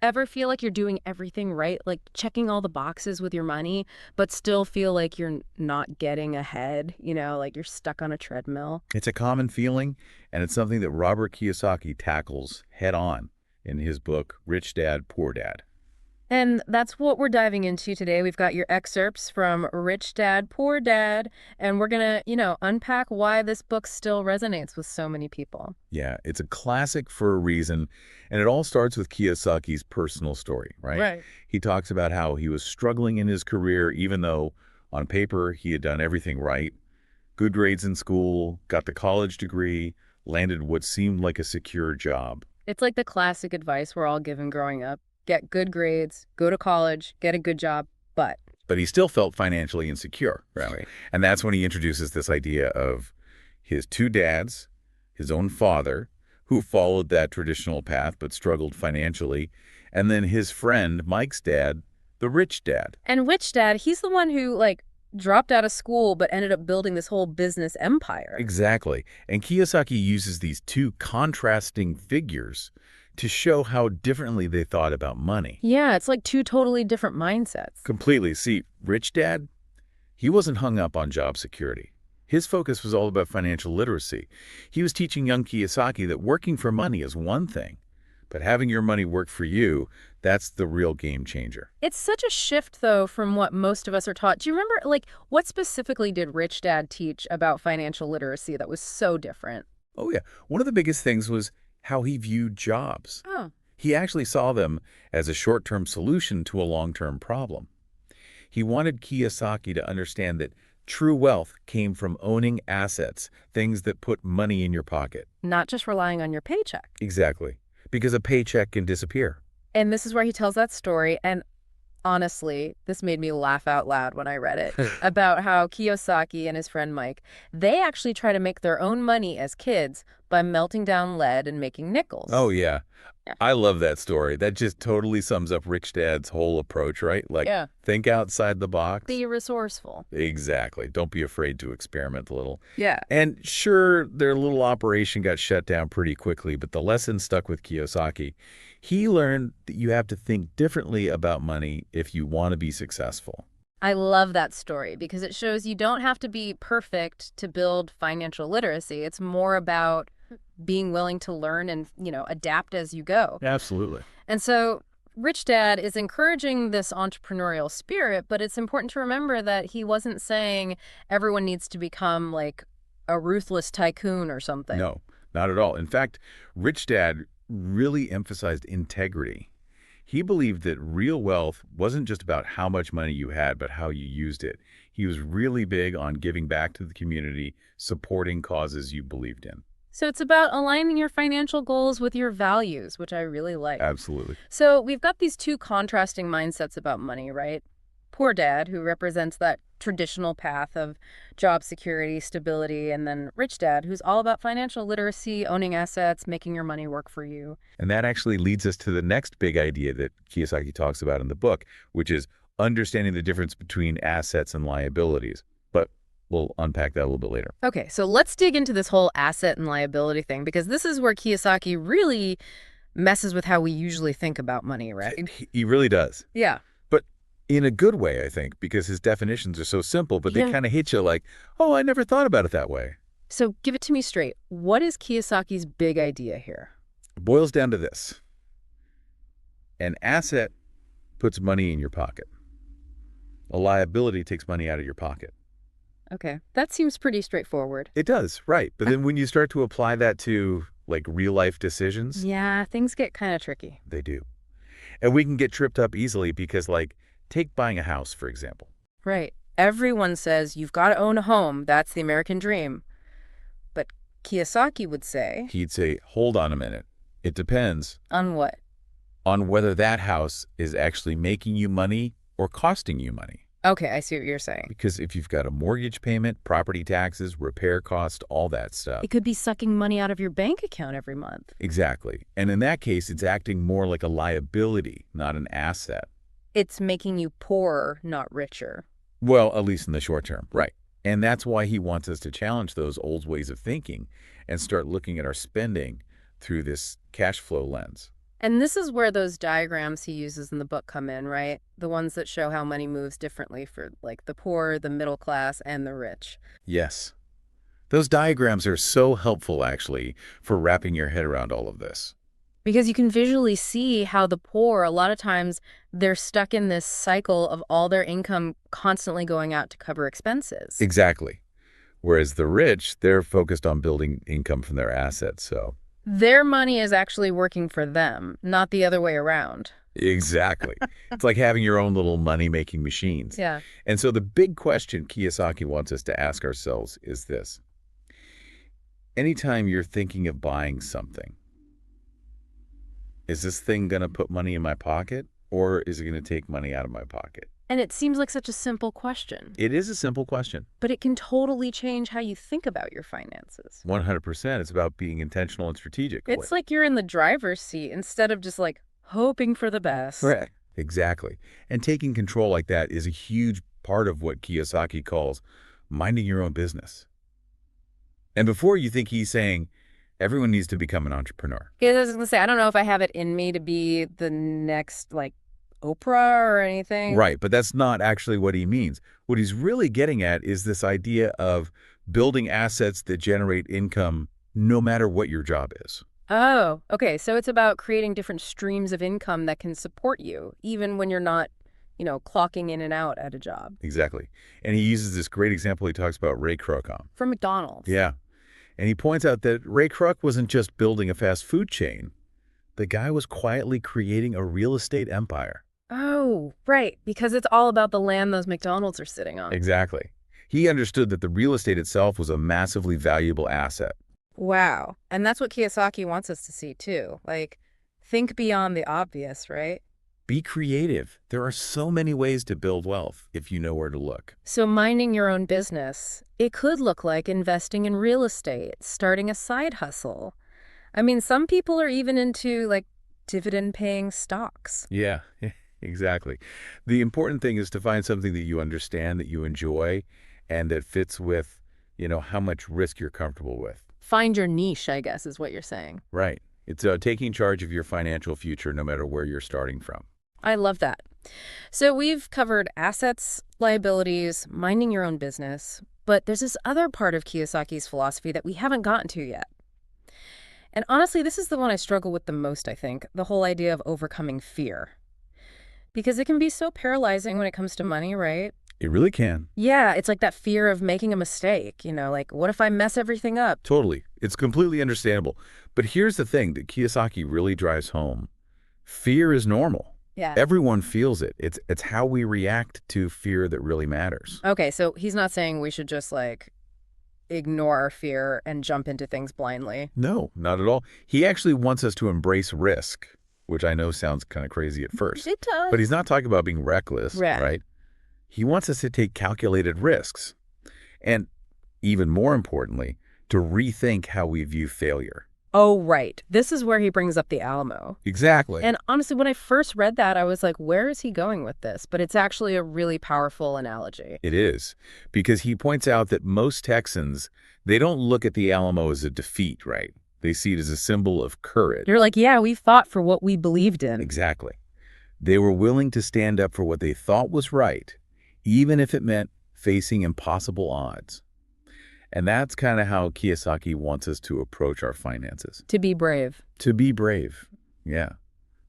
Ever feel like you're doing everything right, like checking all the boxes with your money, but still feel like you're not getting ahead, like you're stuck on a treadmill? It's a common feeling, and it's something that Robert Kiyosaki tackles head on in his book, Rich Dad, Poor Dad. And that's what we're diving into today. We've got your excerpts from Rich Dad, Poor Dad, and we're going to, unpack why this book still resonates with so many people. Yeah, it's a classic for a reason, and it all starts with Kiyosaki's personal story, right? Right. He talks about how he was struggling in his career, even though on paper he had done everything right. Good grades in school, got the college degree, landed what seemed like a secure job. It's like the classic advice we're all given growing up. Get good grades, go to college, get a good job, but. But he still felt financially insecure. Right. And that's when he introduces this idea of his two dads, his own father, who followed that traditional path but struggled financially, and then his friend, Mike's dad, the rich dad. And Rich Dad, he's the one who, dropped out of school but ended up building this whole business empire. Exactly. And Kiyosaki uses these two contrasting figures to show how differently they thought about money. Yeah, it's like two totally different mindsets. Completely. See, Rich Dad, he wasn't hung up on job security. His focus was all about financial literacy. He was teaching young Kiyosaki that working for money is one thing, but having your money work for you, that's the real game changer. It's such a shift, though, from what most of us are taught. Do you remember, what specifically did Rich Dad teach about financial literacy that was so different? Oh, yeah. One of the biggest things was how he viewed jobs. Oh. He actually saw them as a short-term solution to a long-term problem. He wanted Kiyosaki to understand that true wealth came from owning assets, things that put money in your pocket. Not just relying on your paycheck. Exactly. Because a paycheck can disappear. And this is where he tells that story. And honestly, this made me laugh out loud when I read it about how Kiyosaki and his friend Mike, they actually try to make their own money as kids by melting down lead and making nickels. Oh, yeah. Yeah. I love that story. That just totally sums up Rich Dad's whole approach, right? Like, Yeah. think outside the box. Be resourceful. Exactly. Don't be afraid to experiment a little. Yeah. And sure, their little operation got shut down pretty quickly, but the lesson stuck with Kiyosaki. He learned that you have to think differently about money if you want to be successful. I love that story because it shows you don't have to be perfect to build financial literacy. It's more about being willing to learn and, adapt as you go. Absolutely. And so Rich Dad is encouraging this entrepreneurial spirit, but it's important to remember that he wasn't saying everyone needs to become like a ruthless tycoon or something. No, not at all. In fact, Rich Dad really emphasized integrity. He believed that real wealth wasn't just about how much money you had, but how you used it. He was really big on giving back to the community, supporting causes you believed in. So it's about aligning your financial goals with your values, which I really like. Absolutely. So we've got these two contrasting mindsets about money, right? Poor Dad, who represents that traditional path of job security, stability, and then Rich Dad, who's all about financial literacy, owning assets, making your money work for you. And that actually leads us to the next big idea that Kiyosaki talks about in the book, which is understanding the difference between assets and liabilities. But we'll unpack that a little bit later. Okay, so let's dig into this whole asset and liability thing, because this is where Kiyosaki really messes with how we usually think about money, right? He really does. Yeah. But in a good way, I think, because his definitions are so simple, but they Yeah. kind of hit you like, oh, I never thought about it that way. So give it to me straight. What is Kiyosaki's big idea here? It boils down to this. An asset puts money in your pocket. A liability takes money out of your pocket. Okay, that seems pretty straightforward. It does, right. But then when you start to apply that to like real life decisions, Yeah, things get kind of tricky. they do. And we can get tripped up easily because like take buying a house, for example. Right. Everyone says you've got to own a home. That's the American dream. But Kiyosaki would say, He'd say, hold on a minute. It depends on what? on whether that house is actually making you money or costing you money. Okay, I see what you're saying. Because if you've got a mortgage payment, property taxes, repair cost, all that stuff. It could be sucking money out of your bank account every month. Exactly. And in that case, it's acting more like a liability, not an asset. It's making you poorer, not richer. Well, at least in the short term. Right. And that's why he wants us to challenge those old ways of thinking and start looking at our spending through this cash flow lens. And this is where those diagrams he uses in the book come in, right? The ones that show how money moves differently for like the poor, the middle class, and the rich. Yes. Those diagrams are so helpful, actually, for wrapping your head around all of this. Because you can visually see how the poor, a lot of times, they're stuck in this cycle of all their income constantly going out to cover expenses. Exactly. Whereas the rich, they're focused on building income from their assets, so. Their money is actually working for them, not the other way around. Exactly. It's like having your own little money-making machines. Yeah. And so the big question Kiyosaki wants us to ask ourselves is this. Anytime you're thinking of buying something, is this thing going to put money in my pocket or is it going to take money out of my pocket? And it seems like such a simple question, It is a simple question. but it can totally change how you think about your finances. 100%. It's about being intentional and strategic. It's like you're in the driver's seat instead of just like hoping for the best. Correct. Exactly. And taking control like that is a huge part of what Kiyosaki calls minding your own business. And before you think he's saying everyone needs to become an entrepreneur. Because I was going to say, I don't know if I have it in me to be the next, like, Oprah or anything. Right, but that's not actually what he means. What he's really getting at is this idea of building assets that generate income no matter what your job is. Oh, okay. So it's about creating different streams of income that can support you, even when you're not, clocking in and out at a job. Exactly. And he uses this great example. He talks about Ray Kroc on. For McDonald's. Yeah. And he points out that Ray Kroc wasn't just building a fast food chain. The guy was quietly creating a real estate empire. Oh, right. Because it's all about the land those McDonald's are sitting on. Exactly. He understood that the real estate itself was a massively valuable asset. Wow. And that's what Kiyosaki wants us to see, too. Like, think beyond the obvious, right? Be creative. There are so many ways to build wealth if you know where to look. So minding your own business, it could look like investing in real estate, starting a side hustle. I mean, some people are even into, like, dividend-paying stocks. Yeah, exactly. The important thing is to find something that you understand, that you enjoy, and that fits with, how much risk you're comfortable with. Find your niche, I guess, is what you're saying. Right. It's taking charge of your financial future no matter where you're starting from. I love that. So we've covered assets, liabilities, minding your own business, but there's this other part of Kiyosaki's philosophy that we haven't gotten to yet. And honestly, this is the one I struggle with the most, I think, the whole idea of overcoming fear. Because it can be so paralyzing when it comes to money, right? It really can. Yeah, it's like that fear of making a mistake, like what if I mess everything up? Totally. It's completely understandable. But here's the thing that Kiyosaki really drives home. Fear is normal. Yeah. Everyone feels it. It's how we react to fear that really matters. Okay, so he's not saying we should just like ignore our fear and jump into things blindly. No, not at all. He actually wants us to embrace risk, which I know sounds kind of crazy at first. It does. But he's not talking about being reckless, right? He wants us to take calculated risks. And even more importantly, to rethink how we view failure. Oh, right. This is where he brings up the Alamo. Exactly. And honestly, when I first read that, I was like, where is he going with this? But it's actually a really powerful analogy. It is, because he points out that most Texans, they don't look at the Alamo as a defeat, right? They see it as a symbol of courage. You're like, yeah, we fought for what we believed in. Exactly. They were willing to stand up for what they thought was right, even if it meant facing impossible odds. And that's kind of how Kiyosaki wants us to approach our finances. To be brave. To be brave, yeah.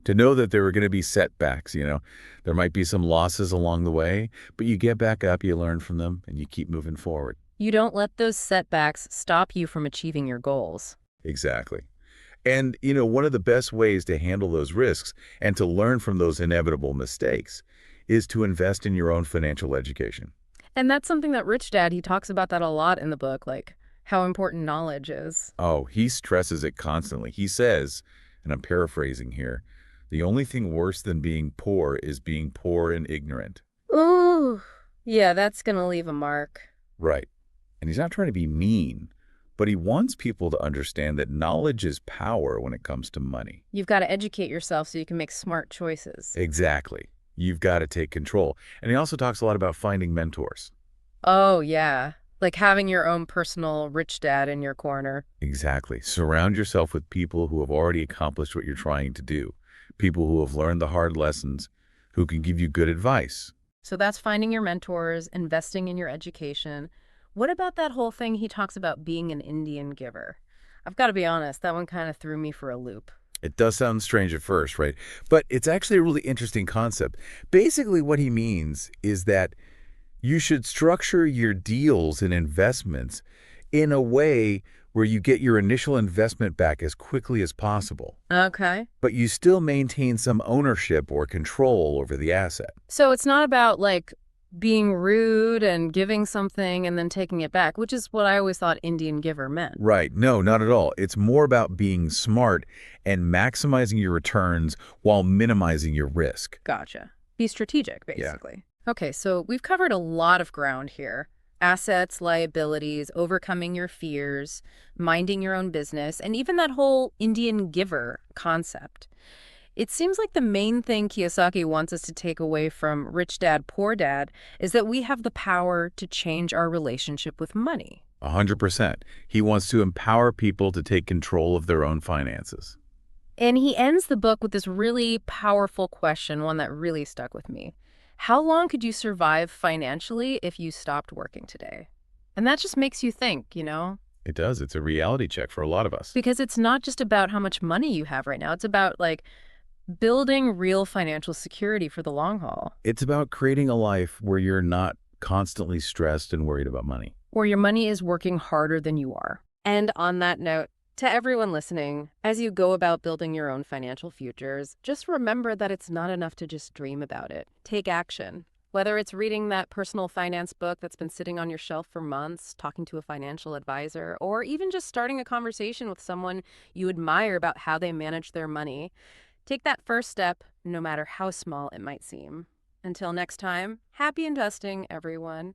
To know that there are going to be setbacks, There might be some losses along the way, but you get back up, you learn from them, and you keep moving forward. You don't let those setbacks stop you from achieving your goals. Exactly. And, one of the best ways to handle those risks and to learn from those inevitable mistakes is to invest in your own financial education. And that's something that Rich Dad, he talks about that a lot in the book, like how important knowledge is. Oh, he stresses it constantly. He says, and I'm paraphrasing here, the only thing worse than being poor is being poor and ignorant. Ooh, yeah, that's going to leave a mark. Right. And he's not trying to be mean, but he wants people to understand that knowledge is power when it comes to money. You've got to educate yourself so you can make smart choices. Exactly. You've got to take control. And he also talks a lot about finding mentors. Oh, yeah. Like having your own personal rich dad in your corner. Exactly. Surround yourself with people who have already accomplished what you're trying to do. people who have learned the hard lessons, who can give you good advice. So that's finding your mentors, investing in your education. What about that whole thing he talks about being an Indian giver? I've got to be honest, that one kind of threw me for a loop. It does sound strange at first, right? But it's actually a really interesting concept. Basically, what he means is that you should structure your deals and investments in a way where you get your initial investment back as quickly as possible, Okay. but you still maintain some ownership or control over the asset. So it's not about like being rude and giving something and then taking it back, which is what I always thought Indian giver meant. Right. No, not at all. It's more about being smart and maximizing your returns while minimizing your risk. Gotcha. Be strategic, Yeah. basically. Okay, so we've covered a lot of ground here. Assets, liabilities, overcoming your fears, minding your own business, and even that whole Indian giver concept. It seems like the main thing Kiyosaki wants us to take away from Rich Dad, Poor Dad is that we have the power to change our relationship with money. 100%. He wants to empower people to take control of their own finances. And he ends the book with this really powerful question, one that really stuck with me. How long could you survive financially if you stopped working today? And that just makes you think, It does. It's a reality check for a lot of us. because it's not just about how much money you have right now. It's about like building real financial security for the long haul, It's about creating a life where you're not constantly stressed and worried about money. or your money is working harder than you are. And on that note, to everyone listening, as you go about building your own financial futures, just remember that it's not enough to just dream about it. Take action. Whether it's reading that personal finance book that's been sitting on your shelf for months, talking to a financial advisor, or even just starting a conversation with someone you admire about how they manage their money, take that first step, no matter how small it might seem. Until next time, happy investing, everyone.